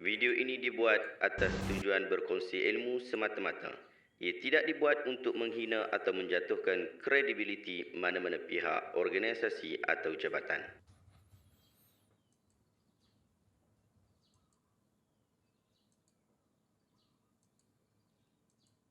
Video ini dibuat atas tujuan berkongsi ilmu semata-mata. Ia tidak dibuat untuk menghina atau menjatuhkan kredibiliti mana-mana pihak, organisasi atau jabatan.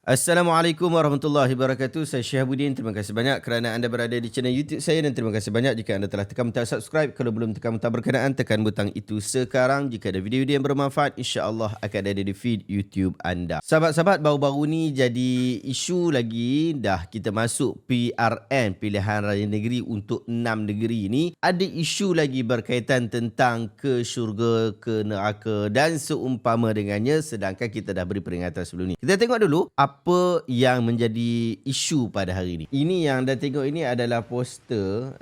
Assalamualaikum warahmatullahi wabarakatuh. Saya Syihabuddin. Terima kasih banyak kerana anda berada di channel YouTube saya dan terima kasih banyak jika anda telah tekan butang subscribe. Kalau belum tekan butang berkenaan, tekan butang itu sekarang. Jika ada video-video yang bermanfaat, insya-Allah akan ada di feed YouTube anda. Sahabat-sahabat, baru-baru ni jadi isu lagi, dah kita masuk PRN, Pilihan Raya Negeri untuk 6 negeri ni. Ada isu lagi berkaitan tentang ke syurga, ke neraka dan seumpama dengannya, sedangkan kita dah beri peringatan sebelum ni. Kita tengok dulu apa yang menjadi isu pada hari ini. Ini yang anda tengok ini adalah poster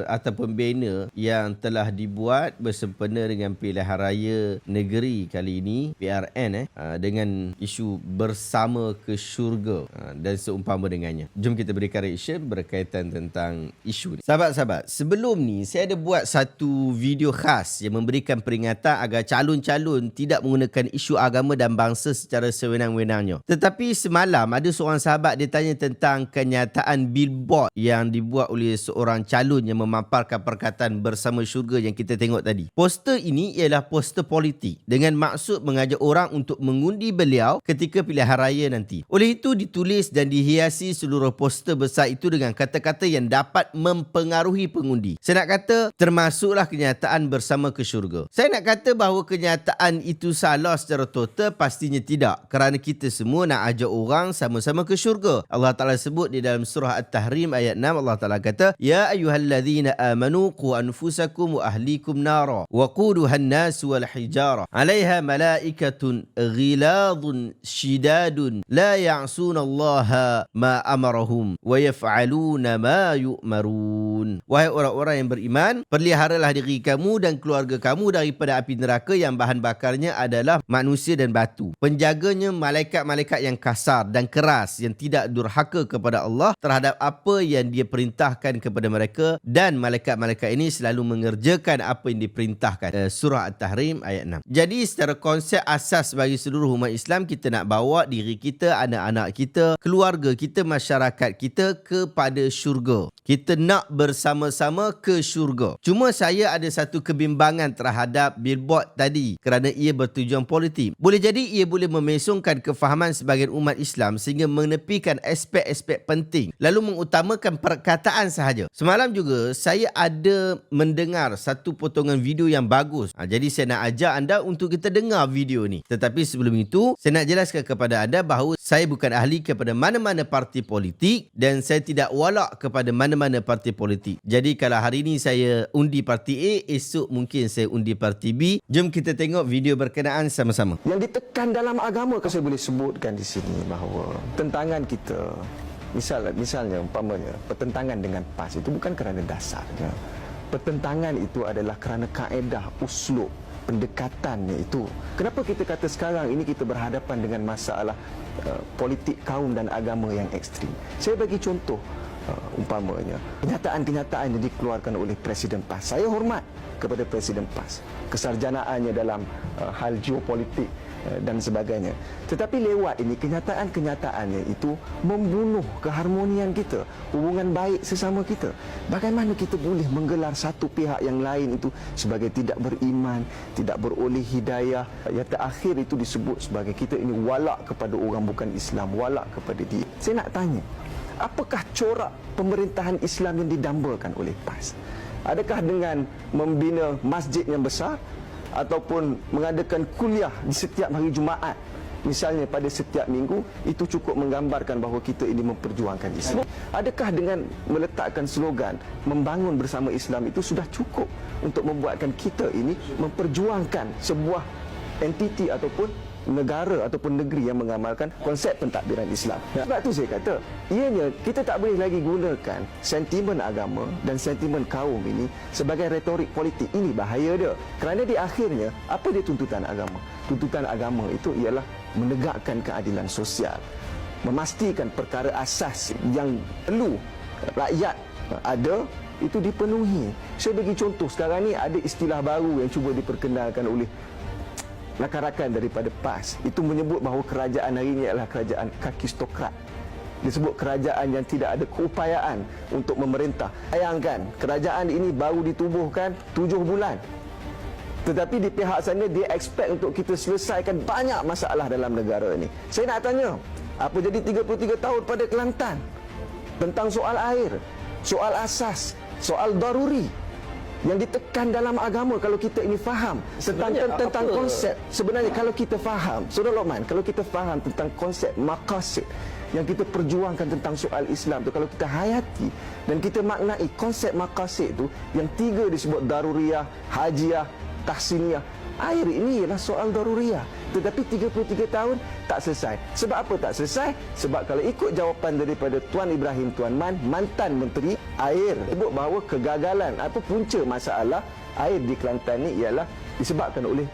ataupun banner yang telah dibuat bersempena dengan Pilihan Raya Negeri kali ini, PRN dengan isu bersama ke syurga dan seumpama dengannya. Jom kita berikan reaction berkaitan tentang isu ni. Sahabat-sahabat, sebelum ni saya ada buat satu video khas yang memberikan peringatan agar calon-calon tidak menggunakan isu agama dan bangsa secara sewenang-wenangnya. Tetapi semalam ada seorang sahabat dia tanya tentang kenyataan billboard yang dibuat oleh seorang calon yang memaparkan perkataan bersama syurga yang kita tengok tadi. Poster ini ialah poster politik dengan maksud mengajak orang untuk mengundi beliau ketika pilihan raya nanti. Oleh itu ditulis dan dihiasi seluruh poster besar itu dengan kata-kata yang dapat mempengaruhi pengundi. Saya nak kata termasuklah kenyataan bersama ke syurga. Saya nak kata bahawa kenyataan itu salah secara total, pastinya tidak. Kerana kita semua nak ajak orang sama-sama ke syurga. Allah Ta'ala sebut di dalam surah At-Tahrim ayat 6, Allah Ta'ala kata, Ya ayyuhalladzina amanu qu anfusakum wa ahlikum nara wa quduhan nas wal hijara 'alaiha malaikatun ghiladun shidadun la ya'sunallaha ma amarahum wa yaf'aluna ma yu'marun. Wahai orang-orang yang beriman, peliharalah diri kamu dan keluarga kamu daripada api neraka yang bahan bakarnya adalah manusia dan batu. Penjaganya malaikat-malaikat yang kasar dan keras yang tidak durhaka kepada Allah terhadap apa yang dia perintahkan kepada mereka, dan malaikat-malaikat ini selalu mengerjakan apa yang diperintahkan. Surah At-Tahrim ayat 6. Jadi secara konsep asas bagi seluruh umat Islam, kita nak bawa diri kita, anak-anak kita, keluarga kita, masyarakat kita kepada syurga. Kita nak bersama-sama ke syurga. Cuma saya ada satu kebimbangan terhadap billboard tadi kerana ia bertujuan politik. Boleh jadi ia boleh memesongkan kefahaman sebahagian umat Islam sehingga menepikan aspek-aspek penting lalu mengutamakan perkataan sahaja. Semalam juga saya ada mendengar satu potongan video yang bagus. Jadi saya nak ajak anda untuk kita dengar video ni. Tetapi sebelum itu, saya nak jelaskan kepada anda bahawa saya bukan ahli kepada mana-mana parti politik dan saya tidak walak kepada mana-mana parti politik. Jadi kalau hari ini saya undi parti A, esok mungkin saya undi parti B. Jom kita tengok video berkenaan sama-sama. Yang ditekan dalam agama, saya boleh sebutkan di sini bahawa tentangan kita, misalnya umpamanya pertentangan dengan PAS itu bukan kerana dasarnya. Pertentangan itu adalah kerana kaedah, uslub, pendekatannya itu. Kenapa kita kata sekarang ini kita berhadapan dengan masalah politik kaum dan agama yang ekstrim? Saya bagi contoh, umpamanya kenyataan-kenyataan yang dikeluarkan oleh Presiden PAS. Saya hormat kepada Presiden PAS, kesarjanaannya dalam hal geopolitik dan sebagainya. Tetapi lewat ini kenyataan-kenyataannya itu membunuh keharmonian kita, hubungan baik sesama kita. Bagaimana kita boleh menggelar satu pihak yang lain itu sebagai tidak beriman, tidak beroleh hidayah. Yang terakhir itu disebut sebagai kita ini walak kepada orang bukan Islam, walak kepada dia. Saya nak tanya, apakah corak pemerintahan Islam yang didambakan oleh PAS? Adakah dengan membina masjid yang besar ataupun mengadakan kuliah di setiap hari Jumaat, misalnya pada setiap minggu, itu cukup menggambarkan bahawa kita ini memperjuangkan Islam? Adakah dengan meletakkan slogan membangun bersama Islam itu sudah cukup untuk membuatkan kita ini memperjuangkan sebuah entiti ataupun negara ataupun negeri yang mengamalkan konsep pentadbiran Islam? Sebab itu saya kata, ianya kita tak boleh lagi gunakan sentimen agama dan sentimen kaum ini sebagai retorik politik. Ini bahaya dia. Kerana di akhirnya, apa dia tuntutan agama? Tuntutan agama itu ialah menegakkan keadilan sosial, memastikan perkara asas yang perlu rakyat ada itu dipenuhi. Saya bagi contoh, sekarang ni ada istilah baru yang cuba diperkenalkan oleh rakan-rakan daripada PAS itu menyebut bahawa kerajaan hari ini adalah kerajaan kakistokrat. Disebut kerajaan yang tidak ada keupayaan untuk memerintah. Bayangkan, kerajaan ini baru ditubuhkan 7 bulan. Tetapi di pihak sana dia expect untuk kita selesaikan banyak masalah dalam negara ini. Saya nak tanya, apa jadi 33 tahun pada Kelantan? Tentang soal air, soal asas, soal daruri yang ditekan dalam agama. Kalau kita ini faham tentang konsep, sebenarnya kalau kita faham, Saudara Lokman, kalau kita faham tentang konsep maqasid yang kita perjuangkan tentang soal Islam tu, kalau kita hayati dan kita maknai konsep maqasid tu, yang 3 disebut daruriyah, hajiah, tahsiniyah. Air ini ialah soal daruriyah, tetapi 33 tahun tak selesai. Sebab apa tak selesai? Sebab kalau ikut jawapan daripada Tuan Ibrahim Tuan Man, mantan Menteri Air, sebut bahawa kegagalan punca masalah air di Kelantan ni ialah disebabkan oleh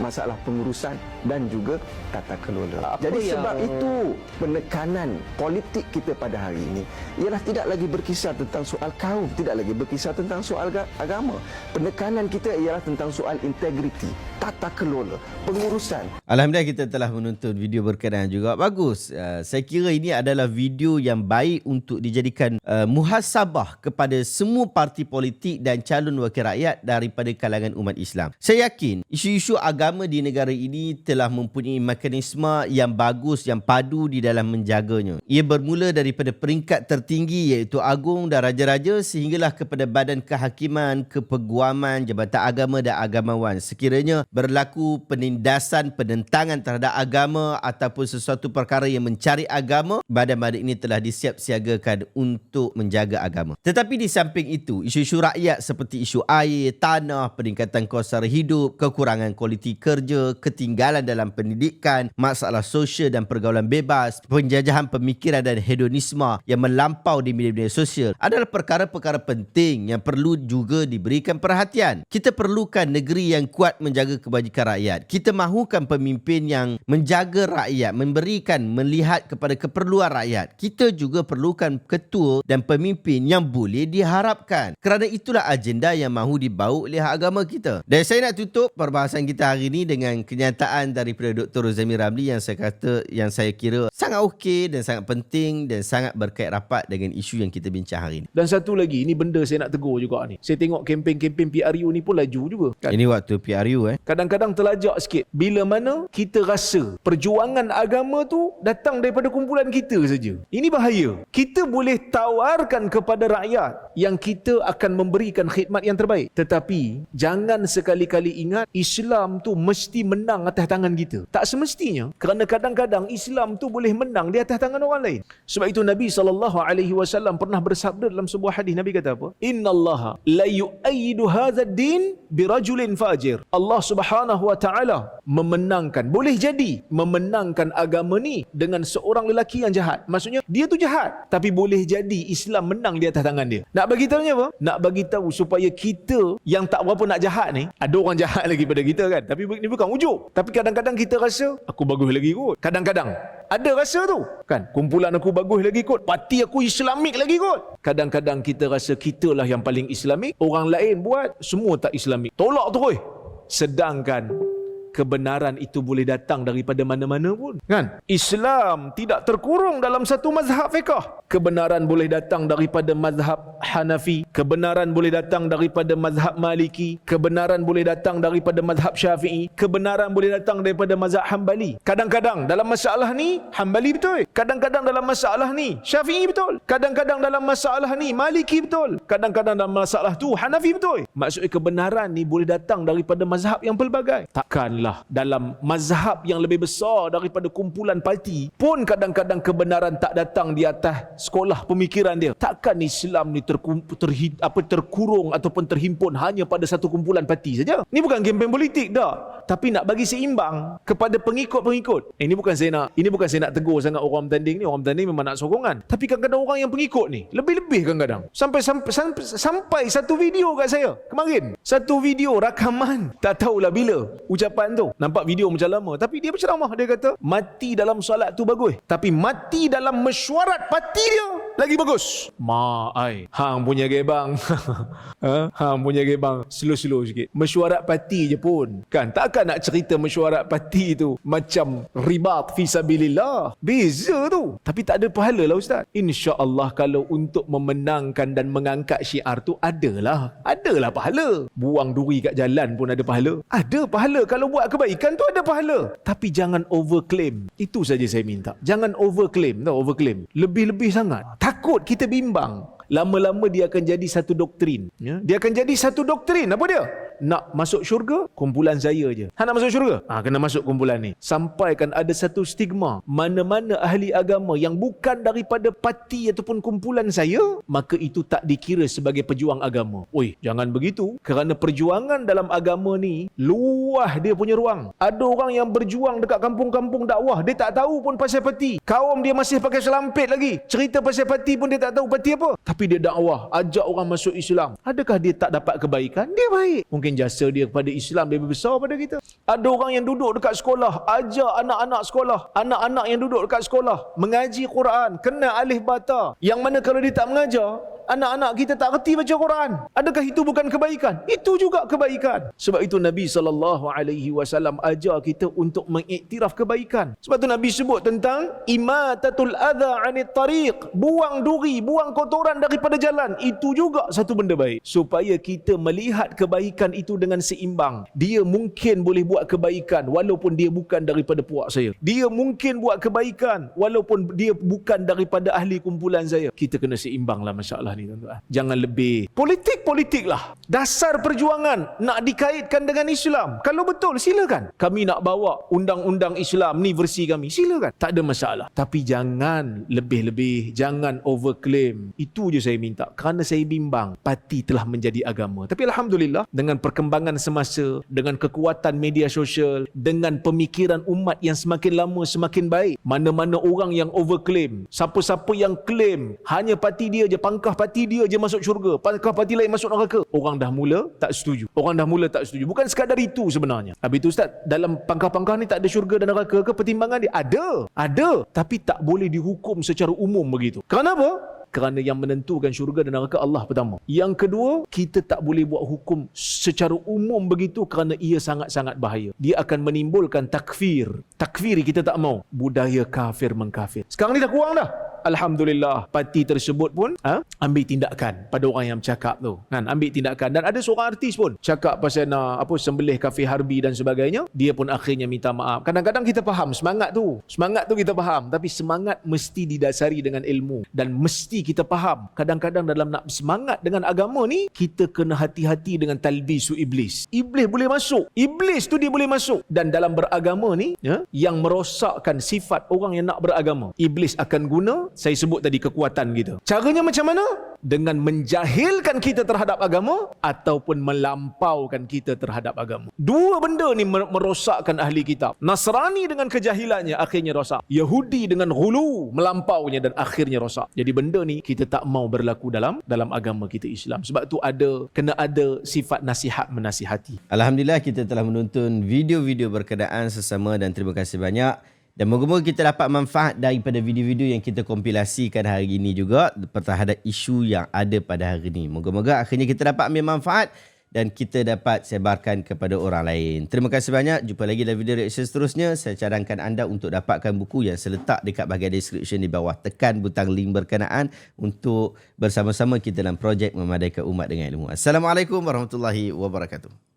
masalah pengurusan dan juga tata kelola. Jadi sebab itu penekanan politik kita pada hari ini ialah tidak lagi berkisar tentang soal kaum, tidak lagi berkisar tentang soal agama. Penekanan kita ialah tentang soal integriti, tata kelola, pengurusan. Alhamdulillah kita telah menonton video berkenaan juga. Bagus. Saya kira ini adalah video yang baik untuk dijadikan muhasabah kepada semua parti politik dan calon wakil rakyat daripada kalangan umat Islam. Saya yakin isu-isu agama di negara ini telah mempunyai mekanisme yang bagus, yang padu di dalam menjaganya. Ia bermula daripada peringkat tertinggi iaitu agung dan raja-raja sehinggalah kepada badan kehakiman, kepeguaman, jabatan agama dan agamawan. Sekiranya berlaku penindasan, penentangan terhadap agama ataupun sesuatu perkara yang mencari agama, badan-badan ini telah disiap-siagakan untuk menjaga agama. Tetapi di samping itu, isu-isu rakyat seperti isu air, tanah, peningkatan kos sara hidup, kekurangan kualiti kerja, ketinggalan dalam pendidikan, masalah sosial dan pergaulan bebas, penjajahan pemikiran dan hedonisme yang melampau di media-media sosial adalah perkara-perkara penting yang perlu juga diberikan perhatian. Kita perlukan negeri yang kuat menjaga kebajikan rakyat. Kita mahukan pemimpin yang menjaga rakyat, melihat kepada keperluan rakyat. Kita juga perlukan ketua dan pemimpin yang boleh diharapkan. Kerana itulah agenda yang mahu dibawa oleh agama kita. Dan saya nak tutup perbahasan kita hari ini dengan kenyataan daripada Dr. Rozami Ramli yang saya kira sangat okey dan sangat penting dan sangat berkait rapat dengan isu yang kita bincang hari ini. Dan satu lagi, ini benda saya nak tegur juga ni. Saya tengok kempen-kempen PRU ni pun laju juga. Kan? Ini waktu PRU Kadang-kadang terlajak sikit. Bila mana kita rasa perjuangan agama tu datang daripada kumpulan kita saja. Ini bahaya. Kita boleh tawarkan kepada rakyat yang kita akan memberikan khidmat yang terbaik. Tetapi jangan sekali-kali ingat Islam tu mesti menang atas tangan kita. Tak semestinya. Kerana kadang-kadang Islam tu boleh menang di atas tangan orang lain. Sebab itu Nabi SAW pernah bersabda dalam sebuah hadis. Nabi kata apa? Innallaha la yu'ayyidu hadzal din birajulin fajir. Allah Subhanahu wa taala memenangkan, boleh jadi memenangkan agama ni dengan seorang lelaki yang jahat. Maksudnya dia tu jahat, tapi boleh jadi Islam menang di atas tangan dia. Nak bagi tahunya apa? Nak bagi tahu supaya kita yang tak berapa nak jahat ni, ada orang jahat lagi pada kita kan. Tapi ni bukan ujub. Tapi kadang-kadang kita rasa aku bagus lagi kot. Kadang-kadang ada rasa tu kan, kumpulan aku bagus lagi kot, parti aku Islamik lagi kot. Kadang-kadang kita rasa kitalah yang paling Islamik, orang lain buat semua tak Islamik. Tolak terus. Sedangkan kebenaran itu boleh datang daripada mana-mana pun kan. Islam tidak terkurung dalam satu mazhab fiqh. Kebenaran boleh datang daripada mazhab Hanafi, kebenaran boleh datang daripada mazhab Maliki, kebenaran boleh datang daripada mazhab Syafi'i, kebenaran boleh datang daripada mazhab Hambali. Kadang-kadang dalam masalah ni Hambali betul, kadang-kadang dalam masalah ni Syafi'i betul, kadang-kadang dalam masalah ni Maliki betul, kadang-kadang dalam masalah tu Hanafi betul. Maksudnya kebenaran ni boleh datang daripada mazhab yang pelbagai. Takkanlah dalam mazhab yang lebih besar daripada kumpulan parti pun kadang-kadang kebenaran tak datang di atas sekolah pemikiran dia. Takkan Islam ni terkurung ataupun terhimpun hanya pada satu kumpulan parti saja. Ini bukan kempen politik dah, tapi nak bagi seimbang kepada pengikut-pengikut. Ini bukan saya nak tegur sangat orang bertanding ni. Orang bertanding memang nak sokongan, tapi kadang-kadang orang yang pengikut ni lebih-lebih kadang-kadang. Sampai satu video kat saya kemarin, satu video rakaman, tak tahulah bila ucapan tu. Nampak video macam lama, tapi dia berceramah. Dia kata mati dalam solat tu bagus, tapi mati dalam mesyuarat parti dia lagi bagus. Ai, hang punya gebang. Hang punya gebang slow-slow sikit. Mesyuarat parti je pun. Kan takkan nak cerita mesyuarat parti tu macam ribat fi sabilillah. Beza tu. Tapi tak ada pahala lah ustaz. InsyaAllah kalau untuk memenangkan dan mengangkat syiar tu adalah pahala. Buang duri kat jalan pun ada pahala. Ada pahala. Kalau buat kebaikan tu ada pahala. Tapi jangan overclaim. Itu saja saya minta. Jangan overclaim. Overclaim. Lebih-lebih sangat. Takut kita bimbang. Lama-lama dia akan jadi satu doktrin. Dia akan jadi satu doktrin. Apa dia? Nak masuk syurga, kumpulan saya je. Nak masuk syurga? Kena masuk kumpulan ni. Sampaikan ada satu stigma. Mana-mana ahli agama yang bukan daripada parti ataupun kumpulan saya, maka itu tak dikira sebagai pejuang agama. Oi, jangan begitu. Kerana perjuangan dalam agama ni, luah dia punya ruang. Ada orang yang berjuang dekat kampung-kampung dakwah. Dia tak tahu pun pasal parti. Kaum dia masih pakai selampit lagi. Cerita pasal parti pun dia tak tahu parti apa. Tapi dia dakwah, ajak orang masuk Islam. Adakah dia tak dapat kebaikan? Dia baik. Mungkin jasa dia kepada Islam lebih besar pada kita. Ada orang yang duduk dekat sekolah, ajak anak-anak sekolah, anak-anak yang duduk dekat sekolah mengaji Quran, kenal alif bata. Yang mana kalau dia tak mengajar, anak-anak kita tak reti baca Quran. Adakah itu bukan kebaikan? Itu juga kebaikan. Sebab itu Nabi SAW ajar kita untuk mengiktiraf kebaikan. Sebab itu Nabi sebut tentang imatatul adha anit tariq. Buang duri, buang kotoran daripada jalan. Itu juga satu benda baik. Supaya kita melihat kebaikan itu dengan seimbang. Dia mungkin boleh buat kebaikan walaupun dia bukan daripada puak saya. Dia mungkin buat kebaikan walaupun dia bukan daripada ahli kumpulan saya. Kita kena seimbang lah masalah ni tuan-tuan. Jangan lebih. Politik lah. Dasar perjuangan nak dikaitkan dengan Islam. Kalau betul, silakan. Kami nak bawa undang-undang Islam ni versi kami. Silakan. Tak ada masalah. Tapi jangan lebih-lebih. Jangan overclaim. Itu je saya minta. Kerana saya bimbang. Parti telah menjadi agama. Tapi Alhamdulillah, dengan perkembangan semasa, dengan kekuatan media sosial, dengan pemikiran umat yang semakin lama semakin baik. Mana-mana orang yang overclaim. Siapa-siapa yang claim hanya parti dia je, pangkah parti dia je masuk syurga, pangkah parti lain masuk neraka. Orang dah mula tak setuju. Bukan sekadar itu sebenarnya. Habis itu ustaz, dalam pangkah-pangkah ni tak ada syurga dan neraka ke? Pertimbangan dia ada. Tapi tak boleh dihukum secara umum begitu. Kerana apa? Kerana yang menentukan syurga dan neraka Allah pertama. Yang kedua, kita tak boleh buat hukum secara umum begitu kerana ia sangat-sangat bahaya. Dia akan menimbulkan takfir. Takfir kita tak mau. Budaya kafir mengkafir. Sekarang ni dah kurang dah. Alhamdulillah, parti tersebut pun ambil tindakan pada orang yang bercakap tu. Kan, ambil tindakan. Dan ada seorang artis pun cakap pasal nak sembelih kafir harbi dan sebagainya. Dia pun akhirnya minta maaf. Kadang-kadang kita faham semangat tu kita faham, tapi semangat mesti didasari dengan ilmu dan mesti kita faham. Kadang-kadang dalam nak semangat dengan agama ni, kita kena hati-hati dengan talbisu iblis. Iblis boleh masuk. Iblis tu dia boleh masuk. Dan dalam beragama ni, yang merosakkan sifat orang yang nak beragama, iblis akan guna, saya sebut tadi, kekuatan kita. Caranya macam mana? Dengan menjahilkan kita terhadap agama ataupun melampaukan kita terhadap agama. Dua benda ni merosakkan ahli kitab. Nasrani dengan kejahilannya akhirnya rosak. Yahudi dengan ghulu, melampaunya dan akhirnya rosak. Jadi benda ni kita tak mau berlaku dalam agama kita Islam. Sebab tu kena ada sifat nasihat menasihati. Alhamdulillah, kita telah menonton video-video berkenaan sesama dan terima kasih banyak. Dan moga-moga kita dapat manfaat daripada video-video yang kita kompilasikan hari ini juga terhadap isu yang ada pada hari ini. Moga-moga akhirnya kita dapat ambil manfaat dan kita dapat sebarkan kepada orang lain. Terima kasih banyak. Jumpa lagi dalam video reaction seterusnya. Saya cadangkan anda untuk dapatkan buku yang seletak dekat bahagian description di bawah. Tekan butang link berkenaan untuk bersama-sama kita dalam projek memadaikan umat dengan ilmu. Assalamualaikum warahmatullahi wabarakatuh.